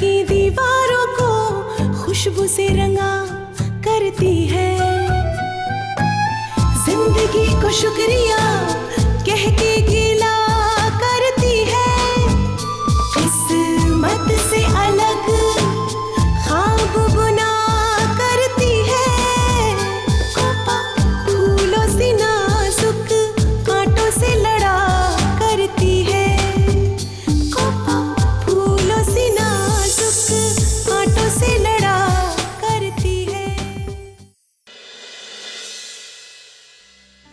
की दीवारों को खुशबू से रंगा करती है। जिंदगी को शुक्रिया कह के गिला करती है। किस्मत से अलग ख्वाब बुना करती है। कोपा फूलों से नाजुक कांटों से लड़ा करती है। कोपा फूलों से नाजुक कांटों से लड़ा करती है।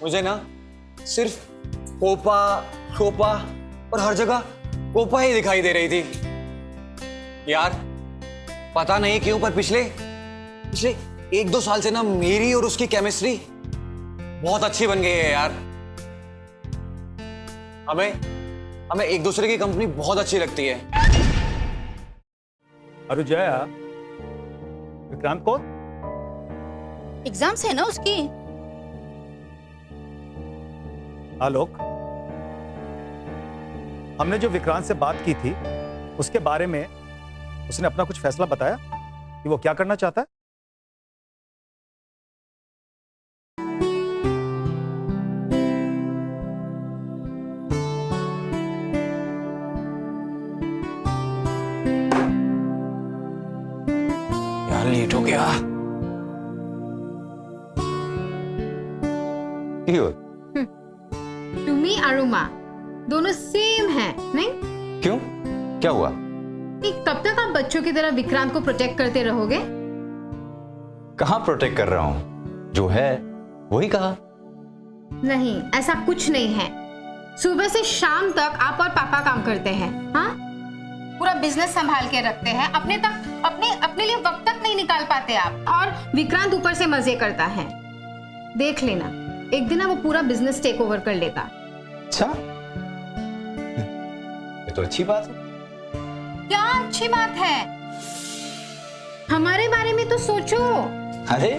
मुझे ना सिर्फ कोपा शोपा और हर जगह कोपा ही दिखाई दे रही थी यार। पता नहीं क्यों पर पिछले 1-2 साल से ना मेरी और उसकी केमिस्ट्री बहुत अच्छी बन गई है यार। हमें एक दूसरे की कंपनी बहुत अच्छी लगती है। अरे जया, विक्रांत कौन? एग्जाम्स है ना उसकी। आलोक, हमने जो विक्रांत से बात की थी उसके बारे में उसने अपना कुछ फैसला बताया कि वो क्या करना चाहता है? यार लेट हो गया। तुमी और माँ दोनों सेम हैं, नहीं? क्यों? क्या हुआ? कब तक आप बच्चों की तरह विक्रांत को प्रोटेक्ट करते रहोगे? कहाँ प्रोटेक्ट कर रहा हूँ? जो है वही कहा। नहीं, ऐसा कुछ नहीं है। सुबह से शाम तक आप और पापा काम करते हैं, हाँ? पूरा बिजनेस संभाल के रखते हैं। अपने लिए वक्त तक नहीं निकाल पाते आप। और विक्रांत ऊपर से मजे करता है। देख लेना, एक दिन वो पूरा बिजनेस टेक ओवर कर लेगा। अच्छा, ये तो अच्छी बात है। क्या अच्छी बात है? हमारे बारे में तो सोचो। अरे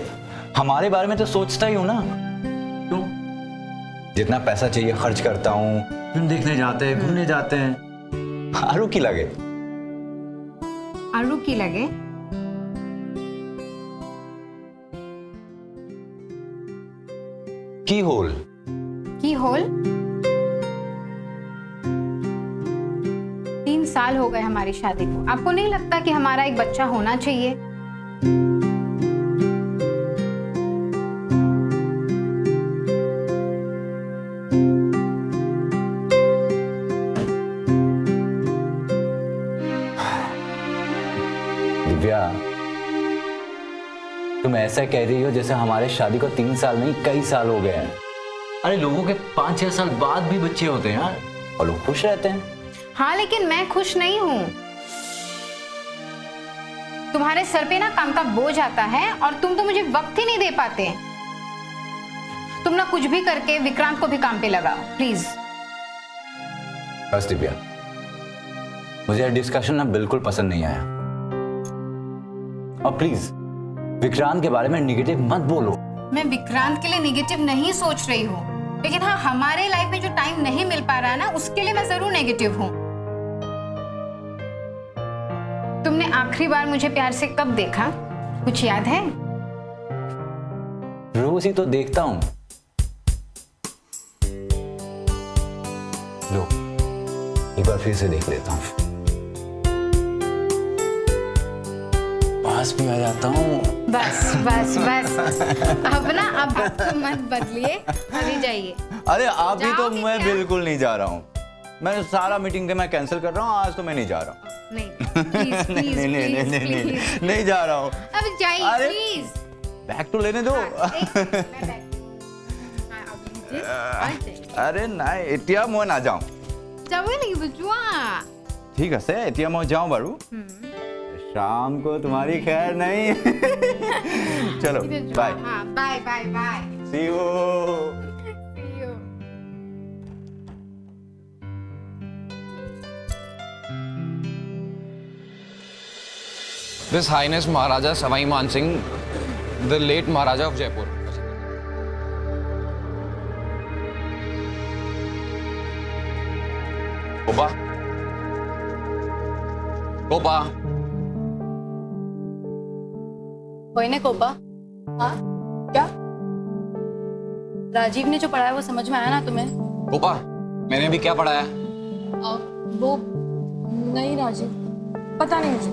हमारे बारे में तो सोचता ही हूं ना। क्यों? जितना पैसा चाहिए खर्च करता हूँ, फिल्म देखने जाते हैं, घूमने जाते हैं। आरू की लगे। आरू की लगे? की होल। की होल? 3 साल हो गए हमारी शादी को। आपको नहीं लगता कि हमारा एक बच्चा होना चाहिए? दिव्या, तुम ऐसा कह रही हो जैसे हमारे शादी को 3 साल नहीं कई साल हो गए हैं। अरे लोगों के 5-6 साल बाद भी बच्चे होते हैं यार, और लोग खुश रहते हैं। हाँ, लेकिन मैं खुश नहीं हूँ। तुम्हारे सर पे ना काम का बोझ आता है और तुम तो मुझे वक्त ही नहीं दे पाते। तुम ना कुछ भी करके विक्रांत को भी काम पे लगाओ, प्लीज। बस दिव्या, मुझे डिस्कशन ना बिल्कुल पसंद नहीं आया। और प्लीज विक्रांत के बारे में निगेटिव मत बोलो। मैं विक्रांत के लिए नेगेटिव नहीं सोच रही हूँ, लेकिन हाँ, हमारे लाइफ में जो टाइम नहीं मिल पा रहा है ना, उसके लिए मैं जरूर नेगेटिव हूँ। तुमने आखिरी बार मुझे प्यार से कब देखा? कुछ याद है? रोज ही तो देखता हूं। लो, एक बार फिर से देख लेता हूं। पास भी आ जाता हूं। बस बस बस। अब ना, अब बात को मत बदलिए, अभी जाइए। अरे अभी तो जाओगे मैं क्या? बिल्कुल नहीं जा रहा हूँ। मैं सारा मीटिंग के मैं कैंसिल कर रहा हूँ। आज तो मैं नहीं जा रहा हूँ। नहीं, प्लीज प्लीज प्लीज नहीं जा रहा हूँ। अब जाइए अरे, प्लीज। बैग तो लेने दो। अरे नहीं, एटिया मैं ना जाऊँ। ठीक है से, एटिया मैं जाऊँ बारू। शाम को तुम्हारी खैर नहीं। चलो bye. Bye bye bye. See you. His Highness Maharaja Savai Man Singh, the late Maharaja of Jaipur. Gopa. Gopa. कोई ने कोपा। हाँ क्या? राजीव ने जो पढ़ाया वो समझ में आया ना तुम्हें? कोपा, मैंने अभी क्या पढ़ाया? वो नहीं राजीव, पता नहीं मुझे।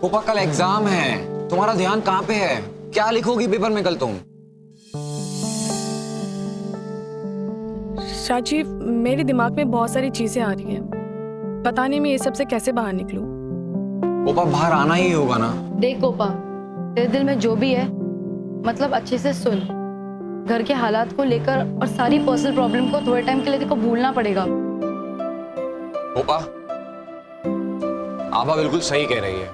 कोपा, कल एग्जाम है, तुम्हारा ध्यान कहाँ पे है? क्या लिखोगी पेपर में कल तुम? राजीव, मेरे दिमाग में बहुत सारी चीजें आ रही हैं, पता नहीं मैं ये सब से कैसे बाहर निकलूं। कोपा, बाहर आना ही होगा ना। देख कोपा, तेरे दिल में जो भी है मतलब अच्छे से सुन। घर के हालात को लेकर और सारी पर्सनल प्रॉब्लम को थोड़े टाइम के लिए तेरे को भूलना पड़ेगा। कोपा, आभा बिल्कुल सही कह रही है।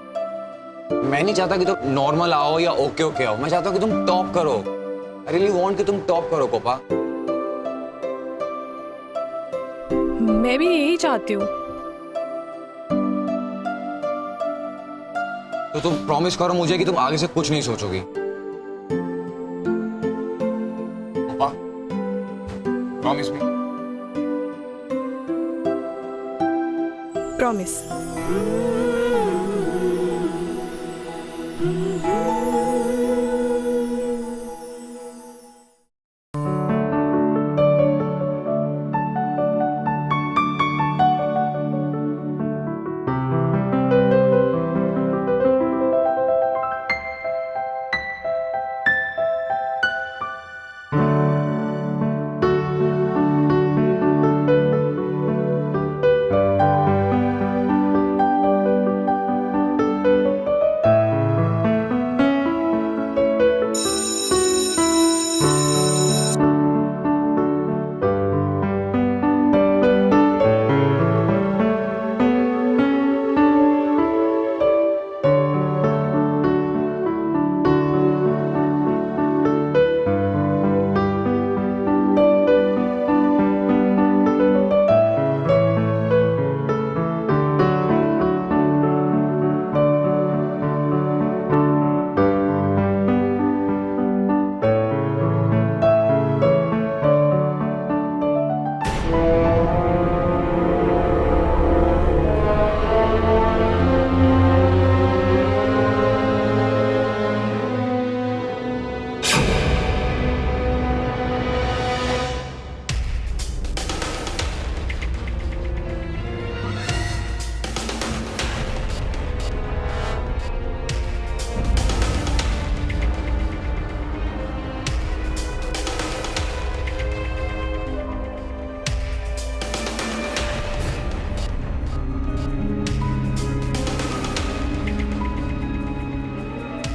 मैं नहीं चाहता कि तुम नॉर्मल आओ या ओके ओके आओ, मैं चाहता हूँ कि तुम टॉप करो। आई रियली वांट कि तुम टॉप करो कोपा। मैं भी यही चाहती हूँ। तो तुम प्रॉमिस करो मुझे कि तुम आगे से कुछ नहीं सोचोगी। कोपा, promise me. Promise.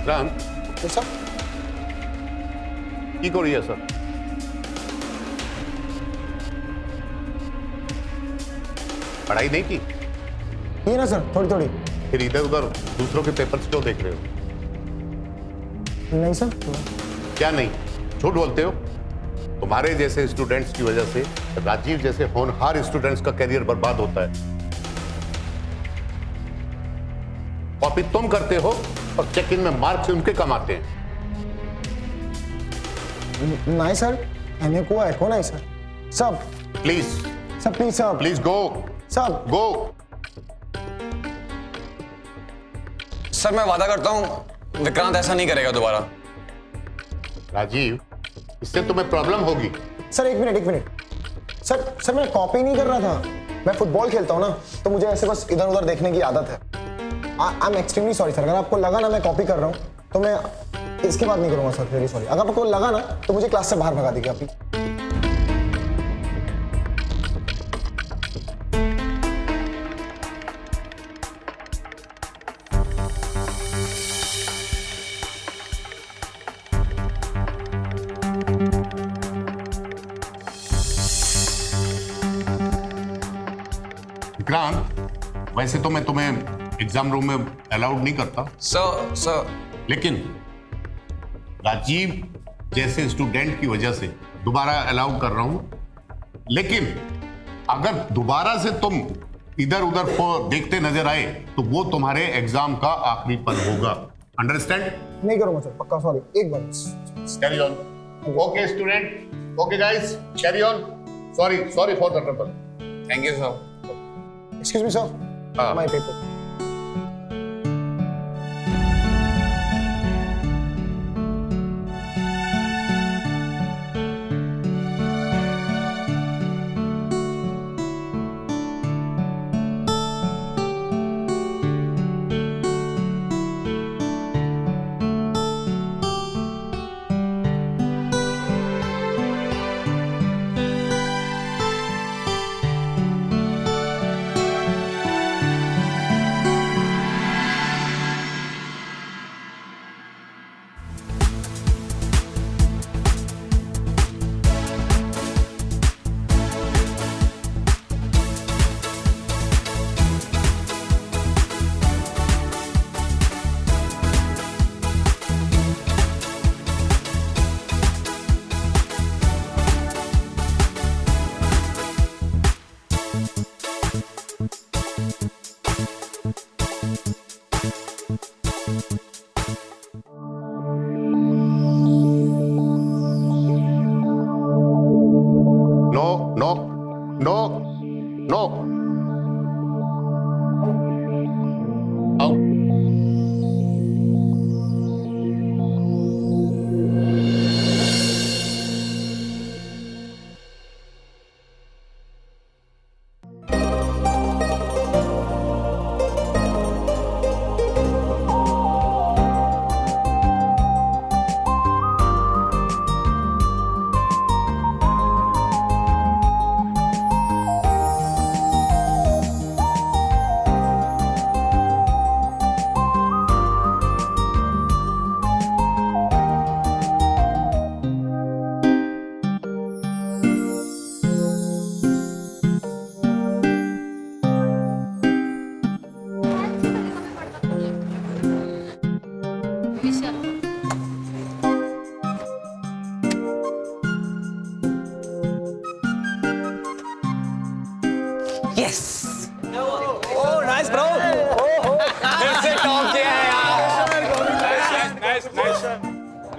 Ram sir কি করি আছে पढ़ाई नहीं की? ये ना सर, थोड़ी थोड़ी। फिर इधर उधर दूसरों के पेपर्स क्यों देख रहे हो? नहीं सर। क्या नहीं? झूठ बोलते हो। तुम्हारे जैसे स्टूडेंट्स की वजह से राजीव जैसे होनहार स्टूडेंट्स का करियर बर्बाद होता है। कॉपी तुम करते हो और चेक इन में मार्क्स उनके कमाते हैं। नहीं सर, एमए को है को नहीं सर। सब प्लीज सब प्लीज सर, प्लीज गो सब गो। सर मैं वादा करता हूँ विक्रांत ऐसा नहीं करेगा दोबारा। राजीव, इससे तुम्हें प्रॉब्लम होगी। सर एक मिनट सर मैं कॉपी नहीं कर रहा था। मैं फुटबॉल खेलता हूँ ना, तो मुझे ऐसे बस इधर उधर देखने की आदत है। I am extremely sorry sir. अगर आपको लगा ना मैं कॉपी कर रहा हूँ तो मैं इसके बाद नहीं करूँगा सर। Very sorry. अगर आपको लगा ना तो मुझे क्लास से बाहर भगा दीजिए अभी। विक्रांत, वैसे तो मैं तुम्हें एग्जाम रूम में अलाउड नहीं करता सर, लेकिन राजीव जैसे स्टूडेंट की वजह से दोबारा अलाउ कर रहा हूं। लेकिन अगर दोबारा से तुम इधर उधर को देखते नजर आए तो वो तुम्हारे एग्जाम का आखिरी पल होगा। अंडरस्टैंड? नहीं करूँगा सर, पक्का। सॉरी, एक बार। Carry on. Okay student, okay guys, carry on. Sorry for the trouble. Thank you sir. Excuse me sir, my paper.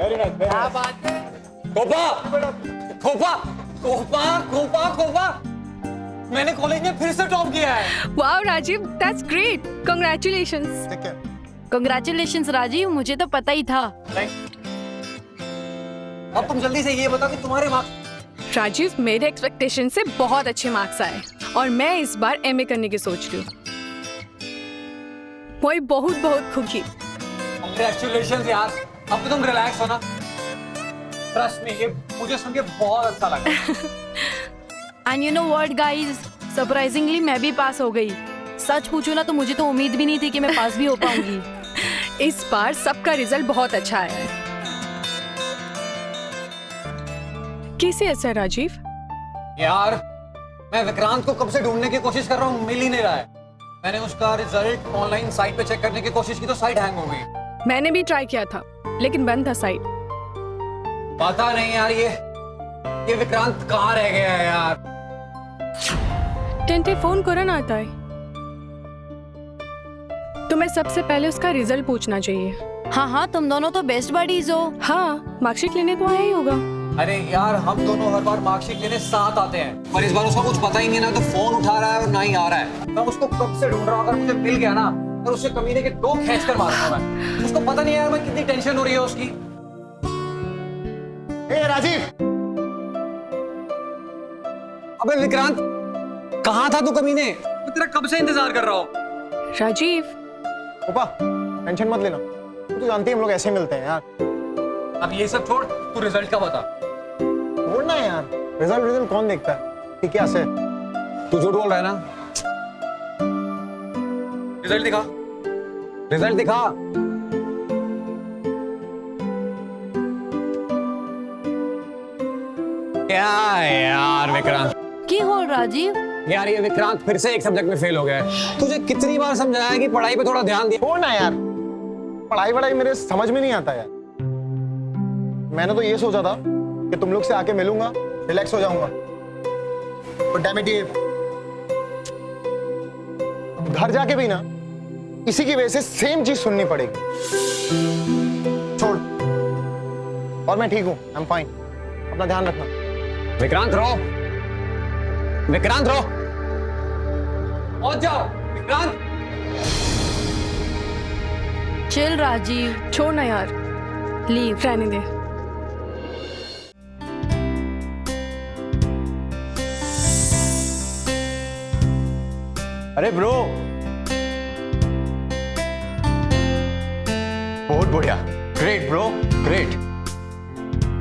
कोपा कोपा कोपा कोपा कोपा मैंने कॉलेज में फिर से टॉप किया है। Wow Rajiv, that's great, congratulations. ठीक है। कंग्रेचुलेशंस राजीव, मुझे तो पता ही था। अब तुम जल्दी से ये बताओ कि तुम्हारे मार्क्स। राजीव, मेरे एक्सपेक्टेशन से बहुत अच्छे मार्क्स आए और मैं इस बार एमए करने की सोच रही हूँ। वही बहुत बहुत खुशी। कांग्रेचुलेशंस यार, अब तो तुम रिलैक्स हो ना। ट्रस्ट मी, ये मुझे सुन के बहुत अच्छा लगा। And you know what guys, surprisingly मैं भी पास हो गई। सच पूछूं ना तो मुझे तो उम्मीद भी नहीं थी कि मैं पास भी हो पाऊंगी। इस बार सबका रिजल्ट बहुत अच्छा आया है। कैसे ऐसा राजीव? यार मैं विक्रांत को कब से ढूंढने की कोशिश कर रहा हूँ, मिल ही नहीं रहा है। मैंने उसका रिजल्ट ऑनलाइन साइट पे चेक करने की कोशिश की तो साइट हैंग हो गई। मैंने भी ट्राई किया था लेकिन बंद था साइट। पता नहीं यार, ये विक्रांत कहाँ रह गया है यार। टेंटे फोन करो ना आता है। तुम्हें सबसे पहले उसका रिजल्ट पूछना चाहिए। हाँ हाँ, तुम दोनों तो बेस्ट बडीज हो। हाँ, मार्कशीट लेने तो आया ही होगा। अरे यार, हम दोनों हर बार मार्कशीट लेने साथ आते हैं, पर इस बार उसका कुछ पता ही नहीं, ना तो फोन उठा रहा है और ना ही आ रहा है। मैं उसको कब से ढूंढ रहा हूँ, अगर मुझे मिल गया ना तो उससे कमीने के दो खींच कर मारूंगा मैं। उसको पता नहीं यार मैं कितनी टेंशन हो रही है उसकी। ए राजीव, अबे विक्रांत, कहाँ था तू कमीने? मैं तेरा कब से इंतजार कर रहा हूँ। राजीव, पापा टेंशन मत लेना, तू तो जानती है हम लोग ऐसे मिलते हैं यार। अब ये सब छोड़, तू रिजल्ट का बता। बोलना है यार, रिजल्ट कौन देखता है? ठीक है से तू झूठ बोल रहा है ना? रिजल्ट दिखा, रिजल्ट दिखा। क्या यार विक्रांत, की हो राजीव? यार ये विक्रांत फिर से एक सब्जेक्ट में फेल हो गया है। तुझे कितनी बार समझाया कि पढ़ाई पे थोड़ा ध्यान दे। छोड़ ना यार, पढ़ाई मेरे समझ में नहीं आता यार। मैंने तो ये सोचा था कि तुम लोग से आके मिलूंगा, रिलैक्स हो जाऊंगा, और डैम इट ये घर जाके भी ना इसी की वजह से सेम चीज सुननी पड़ेगी। छोड़, और मैं ठीक हूं, आई एम फाइन। अपना ध्यान रखना। विक्रांत रो, विक्रांत रो, पहुंच जाओ विक्रांत। चिल राजीव, छोड़ ना यार, लीव। रहने दे। अरे ब्रो, बहुत बढ़िया, ग्रेट ब्रो, ग्रेट।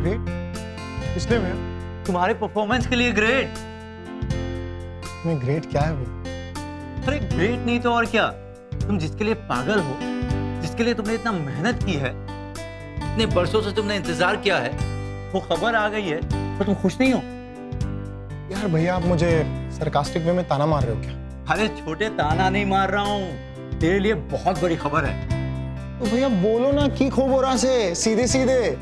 ग्रेट? इसलिए मैं तुम्हारे परफॉर्मेंस के लिए ग्रेट। ग्रेट क्या है भाई? अरे ग्रेट नहीं तो और क्या। तुम जिसके लिए पागल हो, जिसके लिए तुमने इतना मेहनत की है, इतने बरसों से तुमने इंतजार किया है, वो खबर आ गई है तो तुम खुश नहीं हो? यार भैया, आप मुझे सरकास्टिक वे में ताना मार रहे हो क्या? अरे छोटे, ताना नहीं मार रहा हूँ, तेरे लिए बहुत बड़ी खबर है। तो भैया बोलो ना, की खूब हो रहा से सीधे सीधे।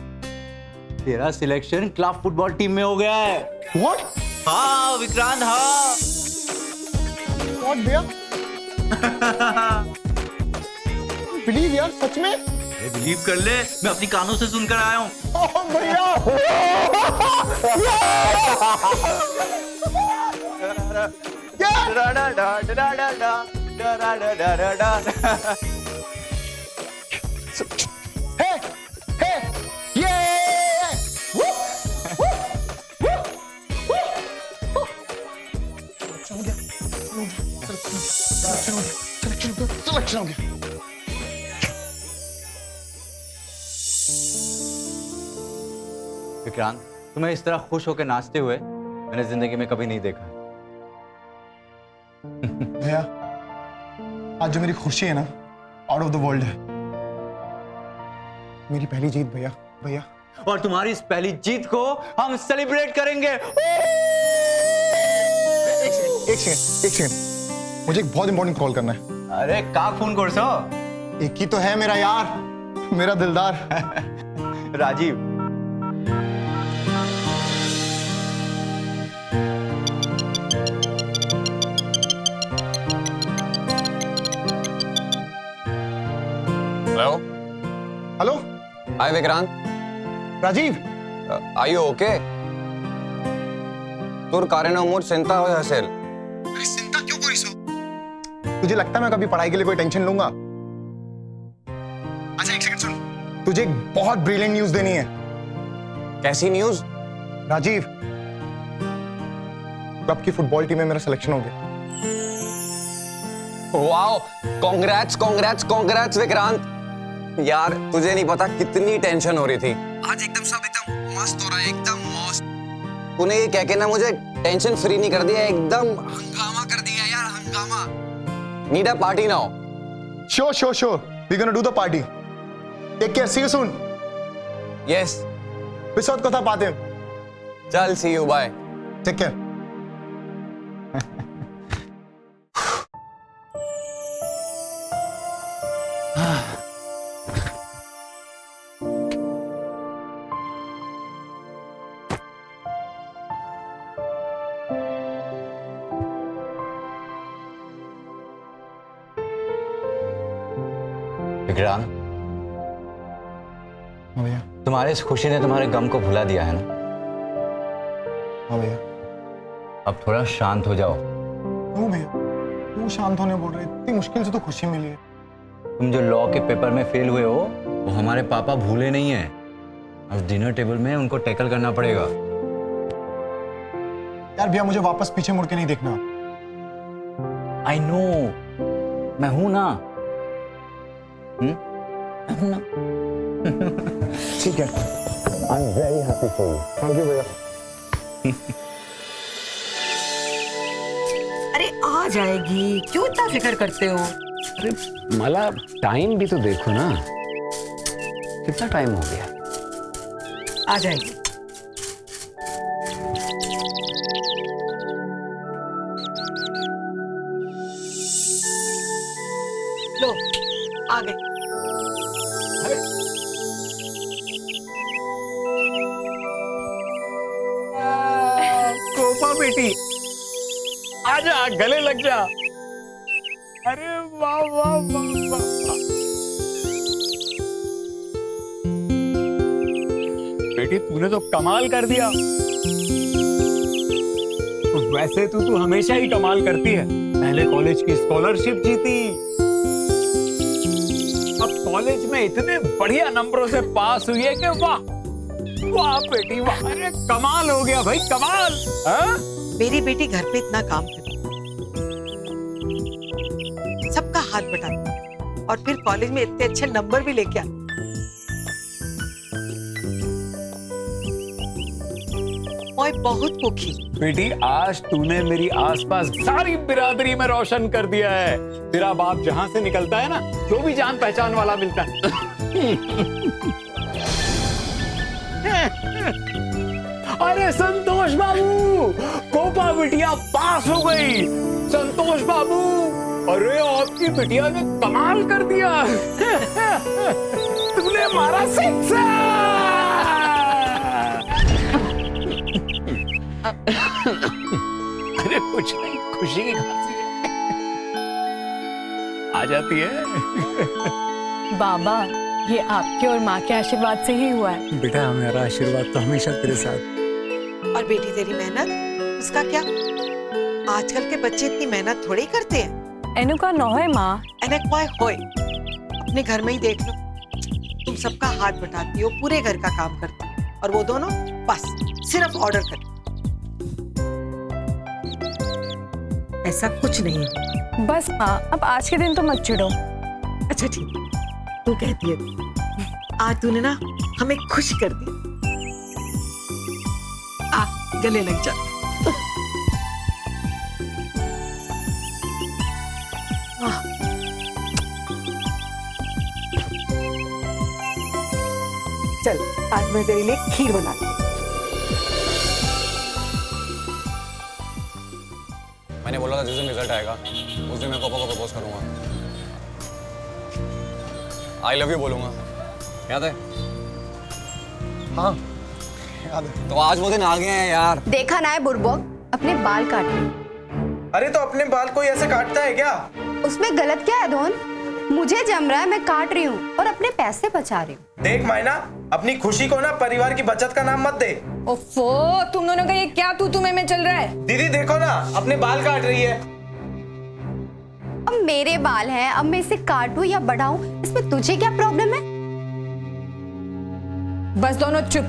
तेरा सिलेक्शन क्लब फुटबॉल टीम में हो गया है। व्हाट? हाँ विक्रांत, हाँ। व्हाट भैया? प्लीज यार, सच में? बिलीव कर ले, मैं अपनी कानों से सुनकर आया हूँ। ओह भैया! हे, हे, ये! वू, वू, वू, वू, वू। सिलेक्शन हो गया। विक्रांत, तुम्हें इस तरह खुश होकर नाचते हुए मैंने जिंदगी में कभी नहीं देखा। भैया, आज जो मेरी खुशी है ना, आउट ऑफ द वर्ल्ड है। मेरी पहली जीत भैया, भैया। और तुम्हारी इस पहली जीत को हम सेलिब्रेट करेंगे। एक सेकंड, मुझे एक बहुत इंपॉर्टेंट कॉल करना है। अरे का फोन कर सो? एक ही तो है मेरा यार, मेरा दिलदार। Rajiv. Hello, hello, hi Vikrant. Rajiv Are you okay? তোর কারণে মোর চিন্তা হয় হাসেল। अरे चिंता क्यों करिसो? तुझे लगता है मैं कभी पढ़ाई के लिए कोई टेंशन लूंगा? अच्छा एक सेकंड सुन, तुझे एक बहुत ब्रिलियंट न्यूज देनी है। कैसी न्यूज़? राजीव, क्लब की फुटबॉल टीम में मेरा सिलेक्शन हो गया। Wow, congrats congrats congrats Vikrant. यार तुझे नहीं पता कितनी टेंशन हो रही थी, आज एकदम सब एकदम मस्त हो रहा है, एकदम मस्त। तूने ये कह के ना मुझे टेंशन फ्री नहीं कर दिया, एकदम हंगामा कर दिया यार, हंगामा। Need a party now. Sure. We're gonna do the party. Take care. See you soon. Yes, विसोद को था पाते। चल see you, bye. Take care. Vikrant, हाँ भैया। तुम्हारी इस खुशी ने तुम्हारे गम को भुला दिया है ना? हाँ भैया। अब थोड़ा शांत हो जाओ। क्यों भैया? क्यों शांत होने बोल रहे? इतनी मुश्किल से तो खुशी मिली है। तुम जो लॉ के पेपर में फेल हुए हो वो हमारे पापा भूले नहीं है। अब डिनर टेबल में उनको टैकल करना पड़ेगा। यार भैया, मुझे वापस पीछे मुड़ के नहीं देखना। आई नो, मैं हूं ना। मैं हूं ना। ठीक है। I am very happy for you. Thank you भैया। अरे आ जाएगी, क्यों इतना फिक्र करते हो? अरे मला टाइम भी तो देखो ना, कितना टाइम हो गया। आ जाएगी। लो आ गई। कोपा बेटी, आजा गले लग जा। अरे वाह वाह वाह वाह। बेटी तूने तो कमाल कर दिया। वैसे तू हमेशा ही कमाल करती है। पहले कॉलेज की स्कॉलरशिप जीती, अब कॉलेज में इतने बढ़िया नंबरों से पास हुई है कि वाह वाह बेटी वाह। अरे कमाल हो गया भाई, कमाल। हाँ? मेरी बेटी घर पे इतना काम करती, सबका हाथ बटाती और फिर कॉलेज में इतने अच्छे नंबर भी लेके आती। मैं बहुत खुशी। बेटी आज तूने मेरी आसपास सारी बिरादरी में रोशन कर दिया है। तेरा बाप जहां से निकलता है ना, जो भी जान पहचान वाला मिलता है। अरे संतोष बाबू, कोपा बिटिया पास हो गई। संतोष बाबू, अरे आपकी बिटिया ने कमाल कर दिया। तूने मारा सिक्सर। अरे कुछ नहीं, खुशी की खांसी है, आ जाती है। बाबा, ये आपके और माँ के आशीर्वाद से ही हुआ है। बेटा मेरा आशीर्वाद तो हमेशा तेरे साथ। और बेटी तेरी मेहनत, उसका क्या? आजकल के बच्चे इतनी मेहनत थोड़ी ही करते हैं। एनु का नौ है माँ। एनक बॉय होए, अपने घर में ही देख लो। तुम सबका हाथ बटाती हो, पूरे घर का काम करती हो, और वो दोनों बस सिर्फ ऑर्डर करती। ऐसा कुछ नहीं है। बस माँ, अब आज के दिन तो मत चिढ़ो। अच्छा ठीक है, तू कहती है। आज तूने ना हमें खुश कर दिया। आ गले लग जा। चल आज मैं तेरे लिए खीर बना दी। मैंने बोला था जिस दिन रिजल्ट आएगा उस दिन मैं पापा को प्रपोज करूंगा, आई लव यू बोलूंगा। याद है? हाँ याद है। तो आज वो दिन आ गए हैं यार। देखा ना है बुड़बक, अपने बाल काट रही। अरे तो अपने बाल कोई ऐसे काटता है क्या? उसमें गलत क्या है धोन? मुझे जम रहा है, मैं काट रही हूँ और अपने पैसे बचा रही हूँ। देख मायना, अपनी खुशी को ना परिवार की बचत का नाम मत दे। ओफो, तुम दोनों का ये क्या तू तुम्हें में चल रहा है? दीदी देखो ना, अपने बाल काट रही है। अब मेरे बाल हैं, अब मैं इसे काटूं या बढ़ाऊं, इसमें तुझे क्या प्रॉब्लम है? बस दोनों चुप।